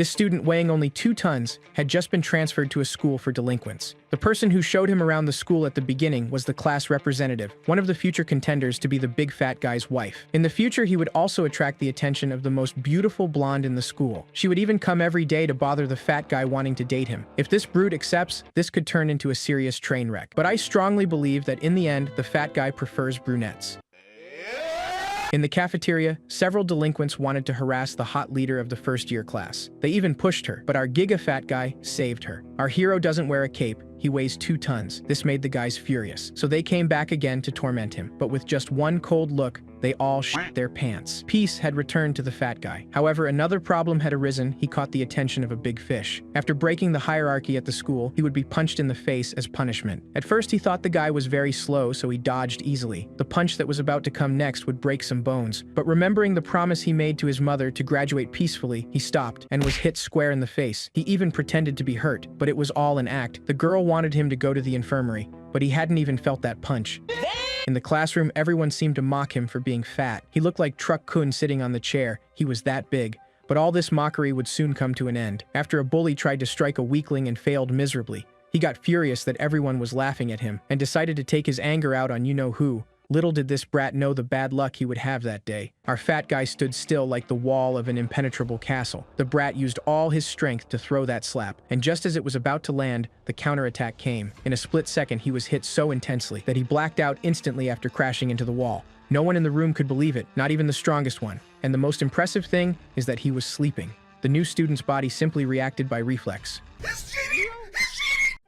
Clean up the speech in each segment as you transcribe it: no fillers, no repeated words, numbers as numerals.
This student, weighing only 2 tons, had just been transferred to a school for delinquents. The person who showed him around the school at the beginning was the class representative, one of the future contenders to be the big fat guy's wife. In the future, he would also attract the attention of the most beautiful blonde in the school. She would even come every day to bother the fat guy wanting to date him. If this brute accepts, this could turn into a serious train wreck. But I strongly believe that in the end, the fat guy prefers brunettes. In the cafeteria, several delinquents wanted to harass the hot leader of the first-year class. They even pushed her, but our giga-fat guy saved her. Our hero doesn't wear a cape. He weighs 2 tons. This made the guys furious. So they came back again to torment him. But with just one cold look, they all shit their pants. Peace had returned to the fat guy. However, another problem had arisen. He caught the attention of a big fish. After breaking the hierarchy at the school, he would be punched in the face as punishment. At first, he thought the guy was very slow, so he dodged easily. The punch that was about to come next would break some bones. But remembering the promise he made to his mother to graduate peacefully, he stopped and was hit square in the face. He even pretended to be hurt, but it was all an act. The girl wanted him to go to the infirmary, but he hadn't even felt that punch. In the classroom, everyone seemed to mock him for being fat. He looked like Truck Kun sitting on the chair. He was that big. But all this mockery would soon come to an end. After a bully tried to strike a weakling and failed miserably, he got furious that everyone was laughing at him and decided to take his anger out on you-know-who. Little did this brat know the bad luck he would have that day. Our fat guy stood still like the wall of an impenetrable castle. The brat used all his strength to throw that slap, and just as it was about to land, the counterattack came. In a split second, he was hit so intensely that he blacked out instantly after crashing into the wall. No one in the room could believe it, not even the strongest one. And the most impressive thing is that he was sleeping. The new student's body simply reacted by reflex.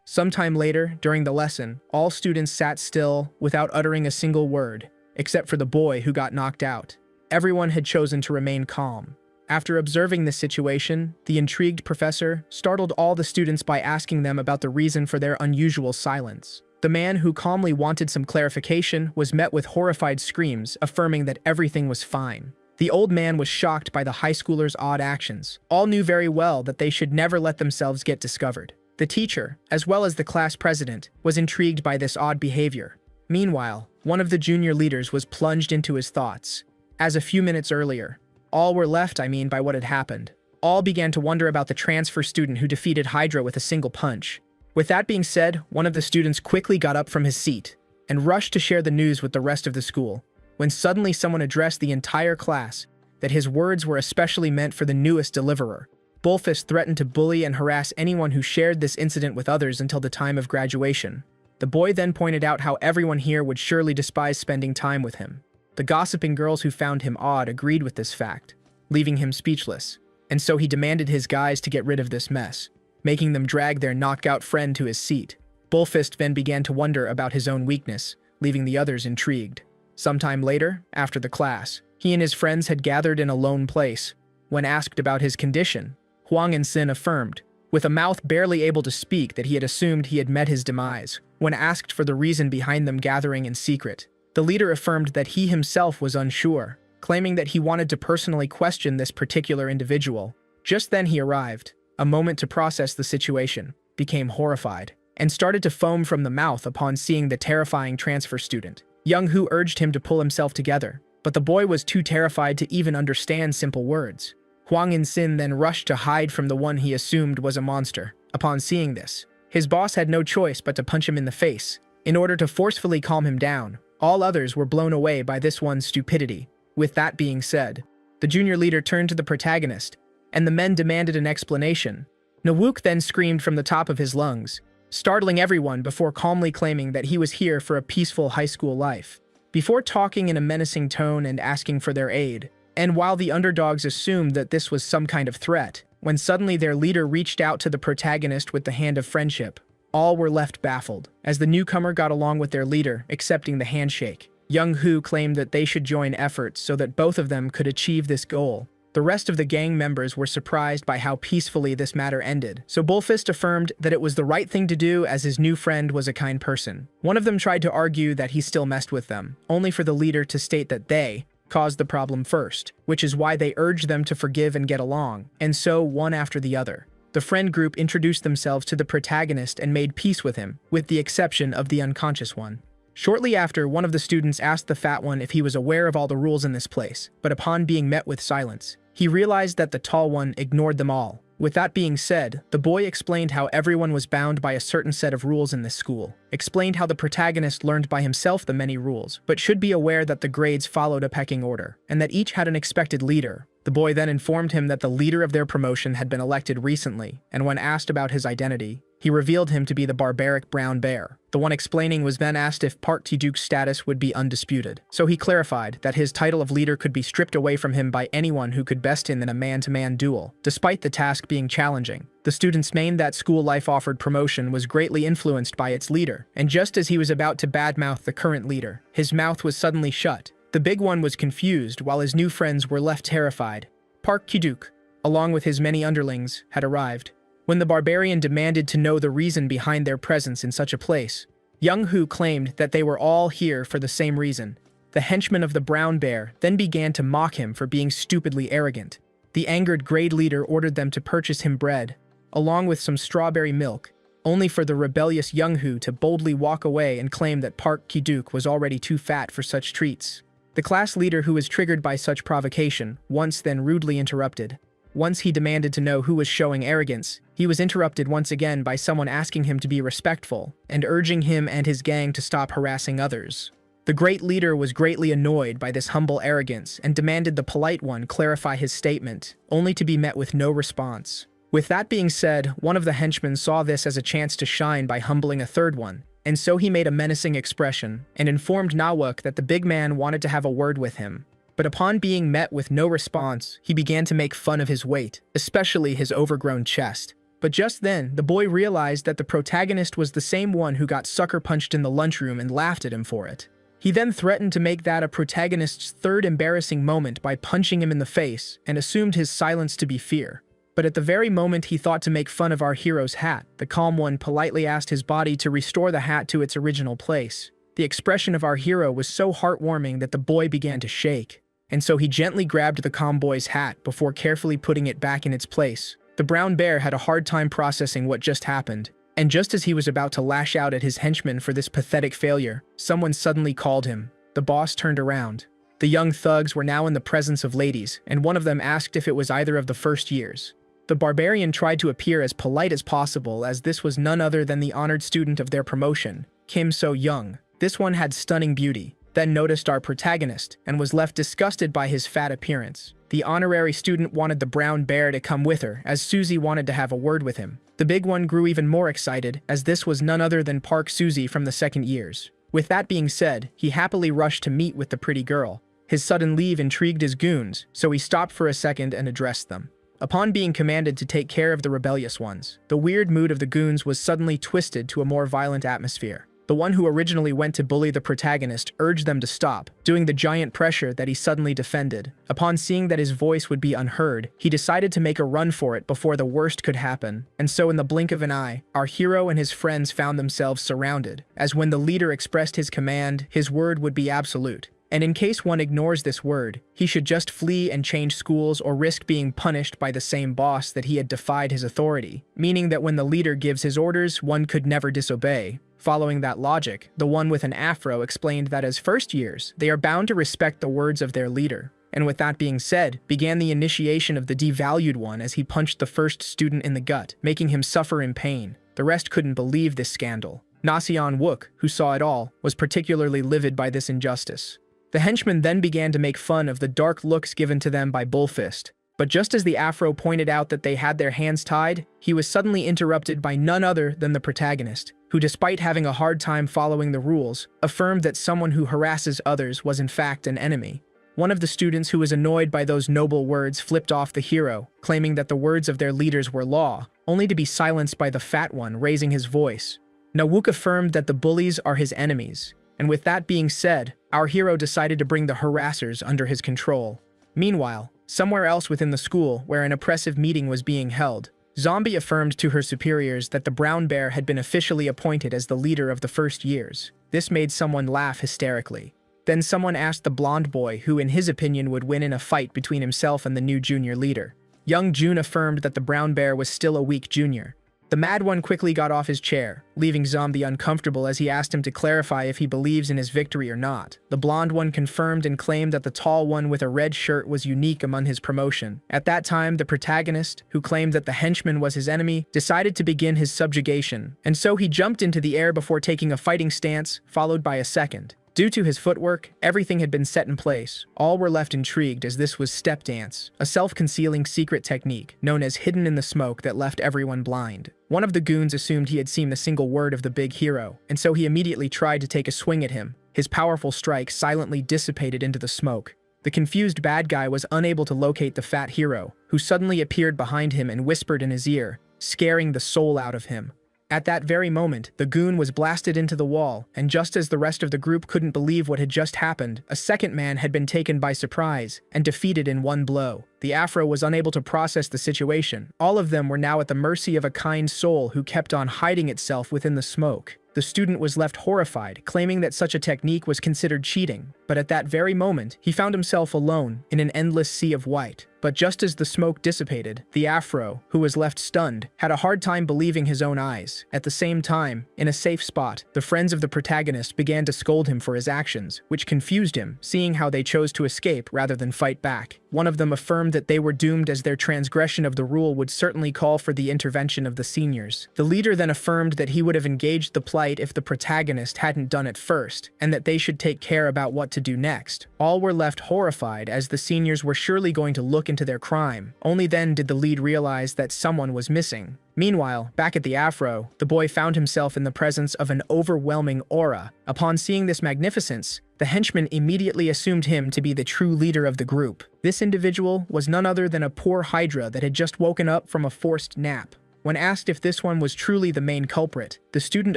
Sometime later, during the lesson, all students sat still without uttering a single word, except for the boy who got knocked out. Everyone had chosen to remain calm. After observing this situation, the intrigued professor startled all the students by asking them about the reason for their unusual silence. The man who calmly wanted some clarification was met with horrified screams, affirming that everything was fine. The old man was shocked by the high schoolers' odd actions. All knew very well that they should never let themselves get discovered. The teacher, as well as the class president, was intrigued by this odd behavior. Meanwhile, one of the junior leaders was plunged into his thoughts. As a few minutes earlier, all were left, by what had happened. All began to wonder about the transfer student who defeated Hydra with a single punch. With that being said, one of the students quickly got up from his seat and rushed to share the news with the rest of the school, when suddenly someone addressed the entire class that his words were especially meant for the newest deliverer. Bullfist threatened to bully and harass anyone who shared this incident with others until the time of graduation. The boy then pointed out how everyone here would surely despise spending time with him. The gossiping girls who found him odd agreed with this fact, leaving him speechless. And so he demanded his guys to get rid of this mess, making them drag their knocked-out friend to his seat. Bullfist then began to wonder about his own weakness, leaving the others intrigued. Sometime later, after the class, he and his friends had gathered in a lone place. When asked about his condition, Huang and Sin affirmed, with a mouth barely able to speak, that he had assumed he had met his demise. When asked for the reason behind them gathering in secret, the leader affirmed that he himself was unsure, claiming that he wanted to personally question this particular individual. Just then he arrived, a moment to process the situation, became horrified, and started to foam from the mouth upon seeing the terrifying transfer student. Young Hu urged him to pull himself together, but the boy was too terrified to even understand simple words. Huang and Sin then rushed to hide from the one he assumed was a monster. Upon seeing this, his boss had no choice but to punch him in the face. In order to forcefully calm him down, all others were blown away by this one's stupidity. With that being said, the junior leader turned to the protagonist, and the men demanded an explanation. Nawuk then screamed from the top of his lungs, startling everyone before calmly claiming that he was here for a peaceful high school life. Before talking in a menacing tone and asking for their aid, and while the underdogs assumed that this was some kind of threat, when suddenly their leader reached out to the protagonist with the hand of friendship, all were left baffled, as the newcomer got along with their leader, accepting the handshake. Young Hu claimed that they should join efforts so that both of them could achieve this goal. The rest of the gang members were surprised by how peacefully this matter ended, so Bullfist affirmed that it was the right thing to do as his new friend was a kind person. One of them tried to argue that he still messed with them, only for the leader to state that they caused the problem first, which is why they urged them to forgive and get along, and so one after the other. The friend group introduced themselves to the protagonist and made peace with him, with the exception of the unconscious one. Shortly after, one of the students asked the fat one if he was aware of all the rules in this place, but upon being met with silence, he realized that the tall one ignored them all. With that being said, the boy explained how everyone was bound by a certain set of rules in this school, explained how the protagonist learned by himself the many rules, but should be aware that the grades followed a pecking order, and that each had an expected leader. The boy then informed him that the leader of their promotion had been elected recently, and when asked about his identity, he revealed him to be the barbaric brown bear. The one explaining was then asked if Park Ki-duk's status would be undisputed. So he clarified that his title of leader could be stripped away from him by anyone who could best him in a man-to-man duel, despite the task being challenging. The student's main that school life offered promotion was greatly influenced by its leader, and just as he was about to badmouth the current leader, his mouth was suddenly shut. The big one was confused, while his new friends were left terrified. Park Ki-duk, along with his many underlings, had arrived. When the barbarian demanded to know the reason behind their presence in such a place, Young Hu claimed that they were all here for the same reason. The henchman of the brown bear then began to mock him for being stupidly arrogant. The angered grade leader ordered them to purchase him bread, along with some strawberry milk, only for the rebellious Young Hu to boldly walk away and claim that Park Ki-duk was already too fat for such treats. The class leader, who was triggered by such provocation, once then rudely interrupted. Once he demanded to know who was showing arrogance, he was interrupted once again by someone asking him to be respectful and urging him and his gang to stop harassing others. The great leader was greatly annoyed by this humble arrogance and demanded the polite one clarify his statement, only to be met with no response. With that being said, one of the henchmen saw this as a chance to shine by humbling a third one, and so he made a menacing expression and informed Nawak that the big man wanted to have a word with him. But upon being met with no response, he began to make fun of his weight, especially his overgrown chest. But just then, the boy realized that the protagonist was the same one who got sucker-punched in the lunchroom and laughed at him for it. He then threatened to make that a protagonist's third embarrassing moment by punching him in the face, and assumed his silence to be fear. But at the very moment he thought to make fun of our hero's hat, the calm one politely asked his body to restore the hat to its original place. The expression of our hero was so heartwarming that the boy began to shake. And so he gently grabbed the calm boy's hat before carefully putting it back in its place. The brown bear had a hard time processing what just happened, and just as he was about to lash out at his henchman for this pathetic failure, someone suddenly called him. The boss turned around. The young thugs were now in the presence of ladies, and one of them asked if it was either of the first years. The barbarian tried to appear as polite as possible, as this was none other than the honored student of their promotion, Kim So-young. This one had stunning beauty, then noticed our protagonist, and was left disgusted by his fat appearance. The honorary student wanted the brown bear to come with her, as Susie wanted to have a word with him. The big one grew even more excited, as this was none other than Park Susie from the second years. With that being said, he happily rushed to meet with the pretty girl. His sudden leave intrigued his goons, so he stopped for a second and addressed them. Upon being commanded to take care of the rebellious ones, the weird mood of the goons was suddenly twisted to a more violent atmosphere. The one who originally went to bully the protagonist urged them to stop, doing the giant pressure that he suddenly defended. Upon seeing that his voice would be unheard, he decided to make a run for it before the worst could happen. And so in the blink of an eye, our hero and his friends found themselves surrounded, as when the leader expressed his command, his word would be absolute. And in case one ignores this word, he should just flee and change schools or risk being punished by the same boss that he had defied his authority, meaning that when the leader gives his orders, one could never disobey. Following that logic, the one with an afro explained that as first years, they are bound to respect the words of their leader. And with that being said, began the initiation of the devalued one as he punched the first student in the gut, making him suffer in pain. The rest couldn't believe this scandal. Naseon Wook, who saw it all, was particularly livid by this injustice. The henchmen then began to make fun of the dark looks given to them by Bullfist. But just as the afro pointed out that they had their hands tied, he was suddenly interrupted by none other than the protagonist, who, despite having a hard time following the rules, affirmed that someone who harasses others was in fact an enemy. One of the students who was annoyed by those noble words flipped off the hero, claiming that the words of their leaders were law, only to be silenced by the fat one raising his voice. Nawuk affirmed that the bullies are his enemies, and with that being said, our hero decided to bring the harassers under his control. Meanwhile, somewhere else within the school, where an oppressive meeting was being held, Zombie affirmed to her superiors that the brown bear had been officially appointed as the leader of the first years. This made someone laugh hysterically. Then someone asked the blonde boy who in his opinion would win in a fight between himself and the new junior leader. Young Jun affirmed that the brown bear was still a weak junior. The mad one quickly got off his chair, leaving Zombie uncomfortable as he asked him to clarify if he believes in his victory or not. The blonde one confirmed and claimed that the tall one with a red shirt was unique among his promotion. At that time, the protagonist, who claimed that the henchman was his enemy, decided to begin his subjugation, and so he jumped into the air before taking a fighting stance, followed by a second. Due to his footwork, everything had been set in place. All were left intrigued as this was step dance, a self-concealing secret technique known as hidden in the smoke that left everyone blind. One of the goons assumed he had seen the single word of the big hero, and so he immediately tried to take a swing at him. His powerful strike silently dissipated into the smoke. The confused bad guy was unable to locate the fat hero, who suddenly appeared behind him and whispered in his ear, scaring the soul out of him. At that very moment, the goon was blasted into the wall, and just as the rest of the group couldn't believe what had just happened, a second man had been taken by surprise and defeated in one blow. The Afro was unable to process the situation. All of them were now at the mercy of a kind soul who kept on hiding itself within the smoke. The student was left horrified, claiming that such a technique was considered cheating. But at that very moment, he found himself alone in an endless sea of white. But just as the smoke dissipated, the Afro, who was left stunned, had a hard time believing his own eyes. At the same time, in a safe spot, the friends of the protagonist began to scold him for his actions, which confused him, seeing how they chose to escape rather than fight back. One of them affirmed that they were doomed as their transgression of the rule would certainly call for the intervention of the seniors. The leader then affirmed that he would have engaged the plight if the protagonist hadn't done it first, and that they should take care about what to do next. All were left horrified as the seniors were surely going to look into their crime. Only then did the lead realize that someone was missing. Meanwhile, back at the Afro, the boy found himself in the presence of an overwhelming aura. Upon seeing this magnificence, the henchman immediately assumed him to be the true leader of the group. This individual was none other than a poor Hydra that had just woken up from a forced nap. When asked if this one was truly the main culprit, the student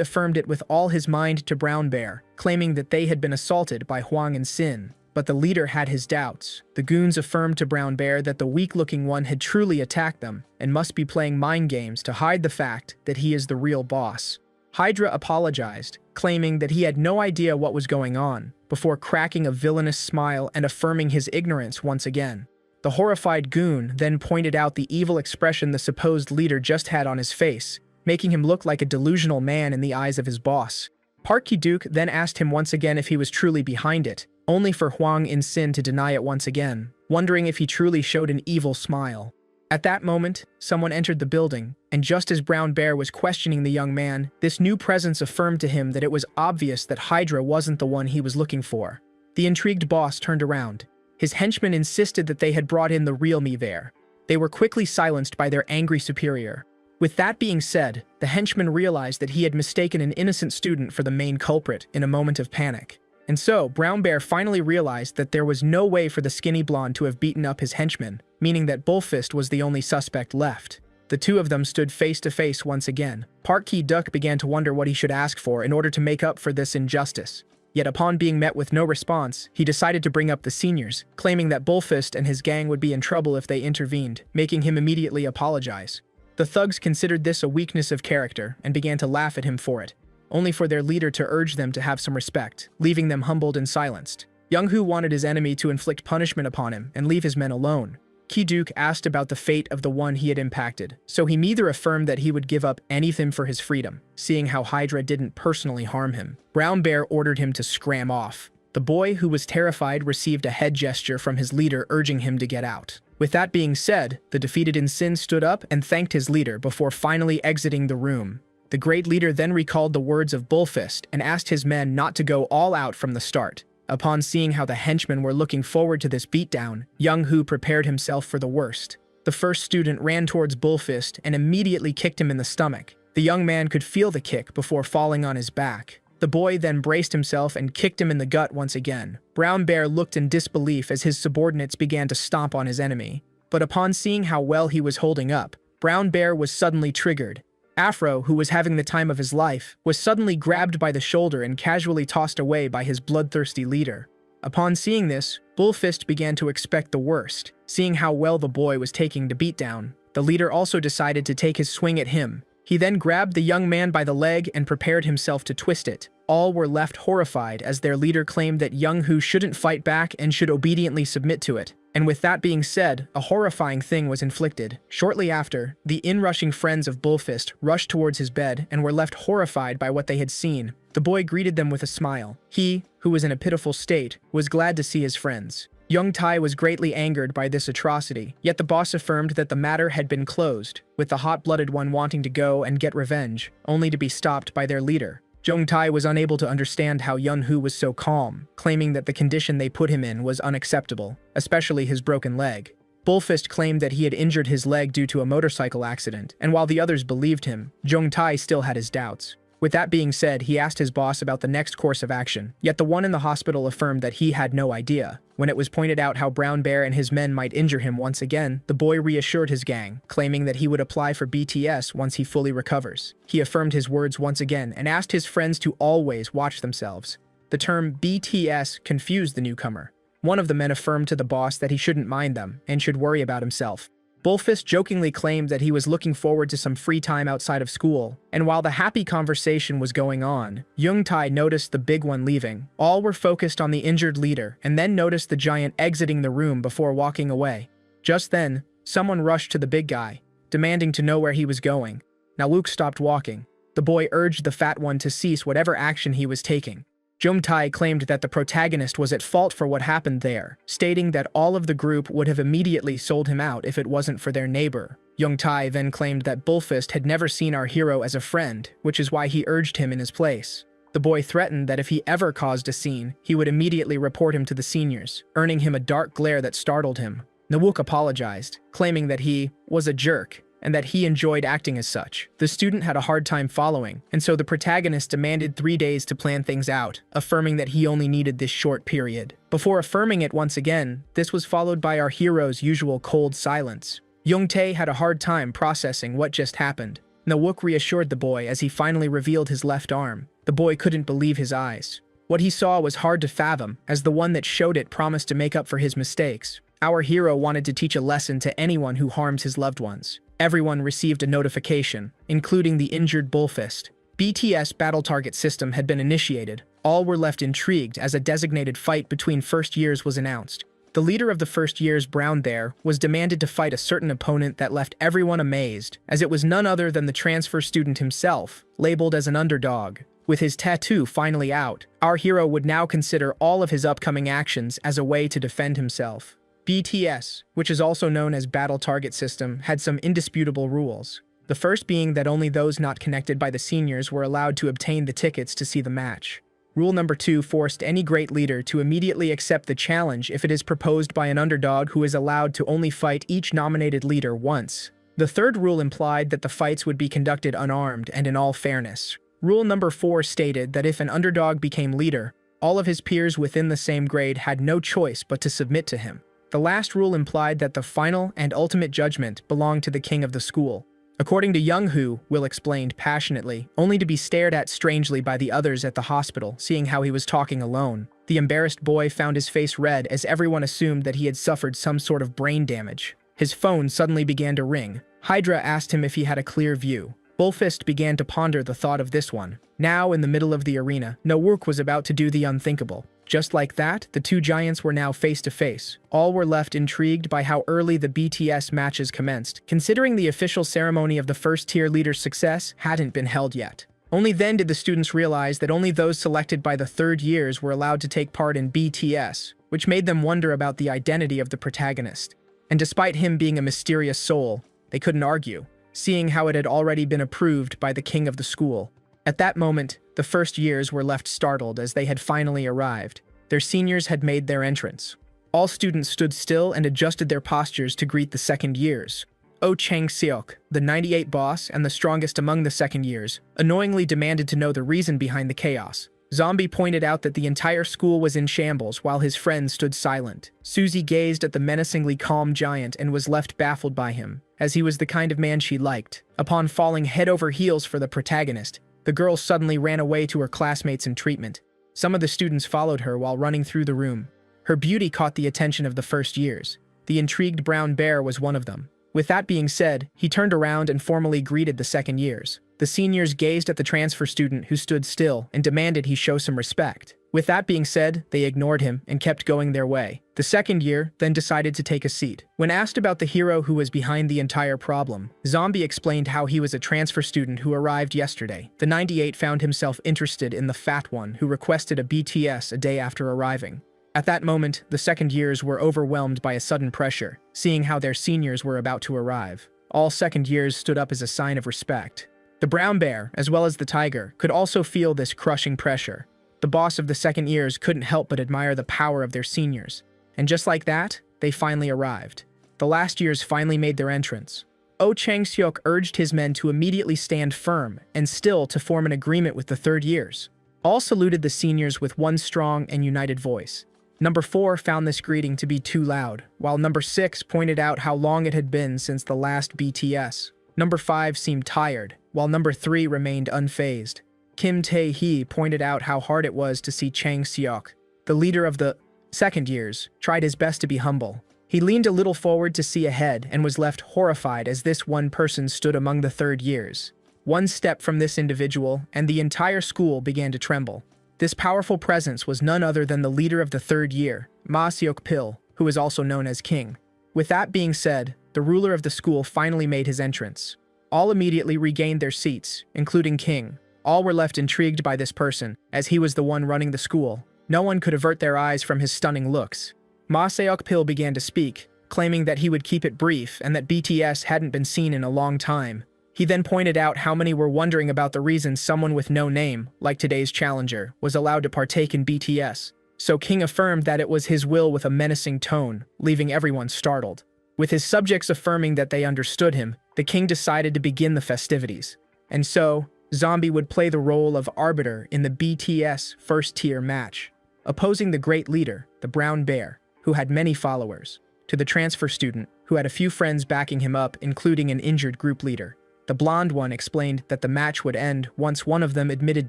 affirmed it with all his mind to Brown Bear, claiming that they had been assaulted by Huang and Sin. But the leader had his doubts. The goons affirmed to Brown Bear that the weak-looking one had truly attacked them and must be playing mind games to hide the fact that he is the real boss. Hydra apologized, claiming that he had no idea what was going on, before cracking a villainous smile and affirming his ignorance once again. The horrified goon then pointed out the evil expression the supposed leader just had on his face, making him look like a delusional man in the eyes of his boss. Park Ki-duk then asked him once again if he was truly behind it, only for Huang In Sin to deny it once again, wondering if he truly showed an evil smile. At that moment, someone entered the building, and just as Brown Bear was questioning the young man, this new presence affirmed to him that it was obvious that Hydra wasn't the one he was looking for. The intrigued boss turned around. His henchmen insisted that they had brought in the real me there. They were quickly silenced by their angry superior. With that being said, the henchman realized that he had mistaken an innocent student for the main culprit in a moment of panic. And so, Brown Bear finally realized that there was no way for the skinny blonde to have beaten up his henchman, meaning that Bullfist was the only suspect left. The two of them stood face to face once again. Park Ki-duk began to wonder what he should ask for in order to make up for this injustice. Yet upon being met with no response, he decided to bring up the seniors, claiming that Bullfist and his gang would be in trouble if they intervened, making him immediately apologize. The thugs considered this a weakness of character and began to laugh at him for it, only for their leader to urge them to have some respect, leaving them humbled and silenced. Young-hoo wanted his enemy to inflict punishment upon him and leave his men alone. Ki-duk asked about the fate of the one he had impacted, so he neither affirmed that he would give up anything for his freedom, seeing how Hydra didn't personally harm him. Brown Bear ordered him to scram off. The boy, who was terrified, received a head gesture from his leader urging him to get out. With that being said, the defeated In Sin stood up and thanked his leader before finally exiting the room. The great leader then recalled the words of Bullfist and asked his men not to go all out from the start. Upon seeing how the henchmen were looking forward to this beatdown, Young-hoo prepared himself for the worst. The first student ran towards Bullfist and immediately kicked him in the stomach. The young man could feel the kick before falling on his back. The boy then braced himself and kicked him in the gut once again. Brown Bear looked in disbelief as his subordinates began to stomp on his enemy. But upon seeing how well he was holding up, Brown Bear was suddenly triggered. Afro, who was having the time of his life, was suddenly grabbed by the shoulder and casually tossed away by his bloodthirsty leader. Upon seeing this, Bullfist began to expect the worst. Seeing how well the boy was taking the beatdown, the leader also decided to take his swing at him. He then grabbed the young man by the leg and prepared himself to twist it. All were left horrified as their leader claimed that Young-hoo shouldn't fight back and should obediently submit to it. And with that being said, a horrifying thing was inflicted. Shortly after, the in-rushing friends of Bullfist rushed towards his bed and were left horrified by what they had seen. The boy greeted them with a smile. He, who was in a pitiful state, was glad to see his friends. Young Tai was greatly angered by this atrocity, yet the boss affirmed that the matter had been closed, with the hot-blooded one wanting to go and get revenge, only to be stopped by their leader. Jung Tai was unable to understand how Yun-hoo was so calm, claiming that the condition they put him in was unacceptable, especially his broken leg. Bullfist claimed that he had injured his leg due to a motorcycle accident, and while the others believed him, Jung Tai still had his doubts. With that being said, he asked his boss about the next course of action, yet the one in the hospital affirmed that he had no idea. When it was pointed out how Brown Bear and his men might injure him once again, the boy reassured his gang, claiming that he would apply for BTS once he fully recovers. He affirmed his words once again and asked his friends to always watch themselves. The term BTS confused the newcomer. One of the men affirmed to the boss that he shouldn't mind them and should worry about himself. Bullfist jokingly claimed that he was looking forward to some free time outside of school, and while the happy conversation was going on, Jung Tai noticed the big one leaving. All were focused on the injured leader, and then noticed the giant exiting the room before walking away. Just then, someone rushed to the big guy, demanding to know where he was going. Now Luke stopped walking. The boy urged the fat one to cease whatever action he was taking. Jung Tai claimed that the protagonist was at fault for what happened there, stating that all of the group would have immediately sold him out if it wasn't for their neighbor. Jung Tai then claimed that Bullfist had never seen our hero as a friend, which is why he urged him in his place. The boy threatened that if he ever caused a scene, he would immediately report him to the seniors, earning him a dark glare that startled him. Nawook apologized, claiming that he was a jerk and that he enjoyed acting as such. The student had a hard time following, and so the protagonist demanded 3 days to plan things out, affirming that he only needed this short period. Before affirming it once again, this was followed by our hero's usual cold silence. Jung Tae had a hard time processing what just happened. Nawook reassured the boy as he finally revealed his left arm. The boy couldn't believe his eyes. What he saw was hard to fathom, as the one that showed it promised to make up for his mistakes. Our hero wanted to teach a lesson to anyone who harms his loved ones. Everyone received a notification, including the injured Bullfist. BTS battle target system had been initiated. All were left intrigued as a designated fight between first years was announced. The leader of the first years, Brown Bear, was demanded to fight a certain opponent that left everyone amazed, as it was none other than the transfer student himself, labeled as an underdog. With his tattoo finally out, our hero would now consider all of his upcoming actions as a way to defend himself. BTS, which is also known as Battle Target System, had some indisputable rules. The first being that only those not connected by the seniors were allowed to obtain the tickets to see the match. Rule number 2 forced any great leader to immediately accept the challenge if it is proposed by an underdog who is allowed to only fight each nominated leader once. The third rule implied that the fights would be conducted unarmed and in all fairness. Rule number 4 stated that if an underdog became leader, all of his peers within the same grade had no choice but to submit to him. The last rule implied that the final and ultimate judgment belonged to the king of the school. According to Young-hoo, Will explained passionately, only to be stared at strangely by the others at the hospital, seeing how he was talking alone. The embarrassed boy found his face red as everyone assumed that he had suffered some sort of brain damage. His phone suddenly began to ring. Hydra asked him if he had a clear view. Bullfist began to ponder the thought of this one. Now, in the middle of the arena, Nawook was about to do the unthinkable. Just like that, the two giants were now face to face. All were left intrigued by how early the BTS matches commenced, considering the official ceremony of the first-tier leader's success hadn't been held yet. Only then did the students realize that only those selected by the third years were allowed to take part in BTS, which made them wonder about the identity of the protagonist. And despite him being a mysterious soul, they couldn't argue, seeing how it had already been approved by the king of the school. At that moment, the first years were left startled as they had finally arrived. Their seniors had made their entrance. All students stood still and adjusted their postures to greet the second years. Oh Chang-seok, the 98 boss and the strongest among the second years, annoyingly demanded to know the reason behind the chaos. Zombie pointed out that the entire school was in shambles while his friends stood silent. Susie gazed at the menacingly calm giant and was left baffled by him, as he was the kind of man she liked. Upon falling head over heels for the protagonist, the girl suddenly ran away to her classmates in treatment. Some of the students followed her while running through the room. Her beauty caught the attention of the first years. The intrigued Brown Bear was one of them. With that being said, he turned around and formally greeted the second years. The seniors gazed at the transfer student who stood still and demanded he show some respect. With that being said, they ignored him and kept going their way. The second year then decided to take a seat. When asked about the hero who was behind the entire problem, Zombie explained how he was a transfer student who arrived yesterday. The 98 found himself interested in the fat one who requested a BTS a day after arriving. At that moment, the second years were overwhelmed by a sudden pressure, seeing how their seniors were about to arrive. All second years stood up as a sign of respect. The brown bear, as well as the tiger, could also feel this crushing pressure. The boss of the second years couldn't help but admire the power of their seniors. And just like that, they finally arrived. The last years finally made their entrance. Oh Chang-seok urged his men to immediately stand firm and still to form an agreement with the third years. All saluted the seniors with one strong and united voice. Number 4 found this greeting to be too loud, while number 6 pointed out how long it had been since the last BTS. Number 5 seemed tired, while number 3 remained unfazed. Kim Tae-hee pointed out how hard it was to see Chang-seok, the leader of the second years, tried his best to be humble. He leaned a little forward to see ahead and was left horrified as this one person stood among the third years. One step from this individual, and the entire school began to tremble. This powerful presence was none other than the leader of the third year, Ma Seok-pil, who is also known as King. With that being said, the ruler of the school finally made his entrance. All immediately regained their seats, including King. All were left intrigued by this person, as he was the one running the school. No one could avert their eyes from his stunning looks. Ma Seok-pil began to speak, claiming that he would keep it brief and that BTS hadn't been seen in a long time. He then pointed out how many were wondering about the reason someone with no name, like today's challenger, was allowed to partake in BTS. So King affirmed that it was his will with a menacing tone, leaving everyone startled. With his subjects affirming that they understood him, the king decided to begin the festivities. And so, Zombie would play the role of arbiter in the BTS first-tier match, opposing the great leader, the brown bear, who had many followers, to the transfer student, who had a few friends backing him up, including an injured group leader. The blonde one explained that the match would end once one of them admitted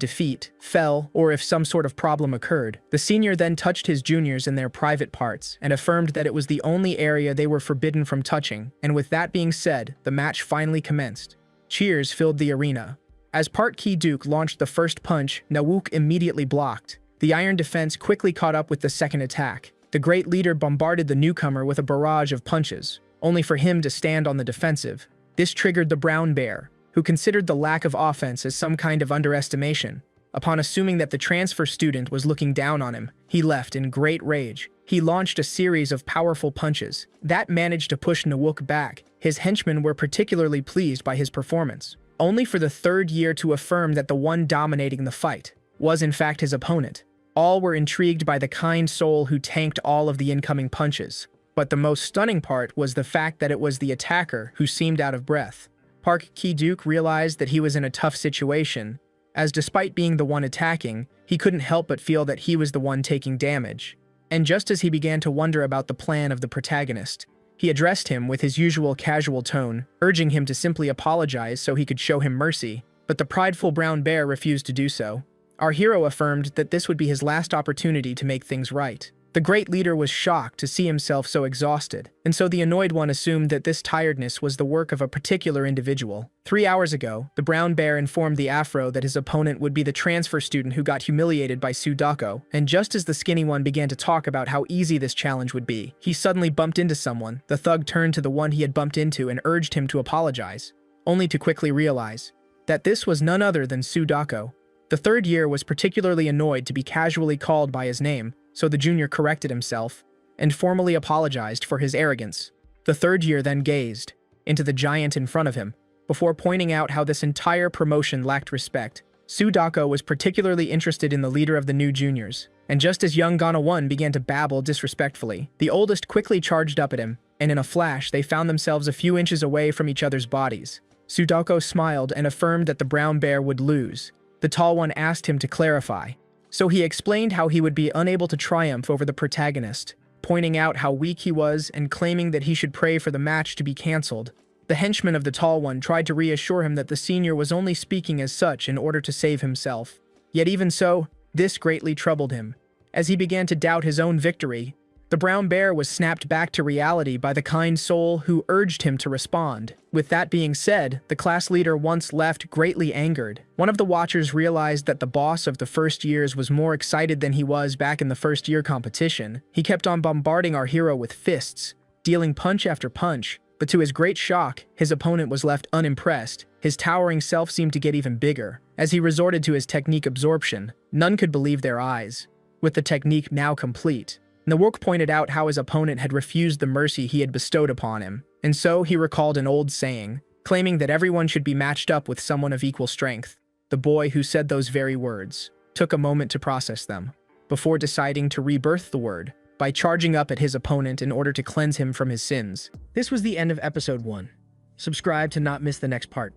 defeat, fell, or if some sort of problem occurred. The senior then touched his juniors in their private parts and affirmed that it was the only area they were forbidden from touching, and with that being said, the match finally commenced. Cheers filled the arena. As Park Ki-duk launched the first punch, Na-wook immediately blocked. The iron defense quickly caught up with the second attack. The great leader bombarded the newcomer with a barrage of punches, only for him to stand on the defensive. This triggered the brown bear, who considered the lack of offense as some kind of underestimation. Upon assuming that the transfer student was looking down on him, he left in great rage. He launched a series of powerful punches that managed to push Na-wook back. His henchmen were particularly pleased by his performance, only for the third year to affirm that the one dominating the fight was in fact his opponent. All were intrigued by the kind soul who tanked all of the incoming punches. But the most stunning part was the fact that it was the attacker who seemed out of breath. Park Ki-duk realized that he was in a tough situation, as despite being the one attacking, he couldn't help but feel that he was the one taking damage. And just as he began to wonder about the plan of the protagonist, he addressed him with his usual casual tone, urging him to simply apologize so he could show him mercy. But the prideful brown bear refused to do so. Our hero affirmed that this would be his last opportunity to make things right. The great leader was shocked to see himself so exhausted, and so the annoyed one assumed that this tiredness was the work of a particular individual. 3 hours ago, the brown bear informed the afro that his opponent would be the transfer student who got humiliated by Sudako, and just as the skinny one began to talk about how easy this challenge would be, he suddenly bumped into someone. The thug turned to the one he had bumped into and urged him to apologize, only to quickly realize that this was none other than Sudako. The third year was particularly annoyed to be casually called by his name, so the junior corrected himself and formally apologized for his arrogance. The third year then gazed into the giant in front of him, before pointing out how this entire promotion lacked respect. Sudako was particularly interested in the leader of the new juniors, and just as young Gana-1 began to babble disrespectfully, the oldest quickly charged up at him, and in a flash they found themselves a few inches away from each other's bodies. Sudako smiled and affirmed that the brown bear would lose. The tall one asked him to clarify, so he explained how he would be unable to triumph over the protagonist, pointing out how weak he was and claiming that he should pray for the match to be cancelled. The henchman of the tall one tried to reassure him that the senior was only speaking as such in order to save himself. Yet even so, this greatly troubled him. As he began to doubt his own victory, The brown bear was snapped back to reality by the kind soul who urged him to respond. With that being said, the class leader once left greatly angered. One of the watchers realized that the boss of the first years was more excited than he was back in the first year competition. He kept on bombarding our hero with fists, dealing punch after punch, but to his great shock, his opponent was left unimpressed. His towering self seemed to get even bigger. As he resorted to his technique absorption, none could believe their eyes. With the technique now complete, Nawok pointed out how his opponent had refused the mercy he had bestowed upon him, and so he recalled an old saying, claiming that everyone should be matched up with someone of equal strength. The boy who said those very words took a moment to process them, before deciding to rebirth the word by charging up at his opponent in order to cleanse him from his sins. This was the end of episode 1. Subscribe to not miss the next part.